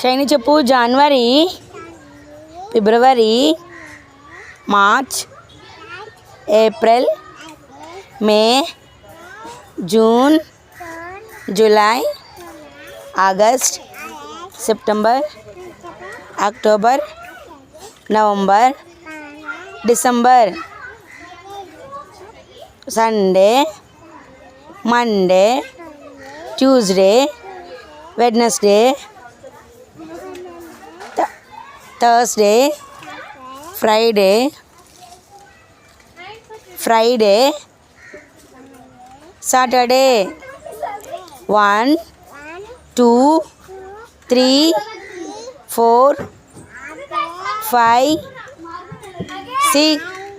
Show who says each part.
Speaker 1: షైని చెప్పు. January, February, March, April, May, June, July, August, September, October, November, December. Sunday, Monday, Tuesday, Wednesday, Thursday, Friday, Saturday. 1 2 3 4 5 6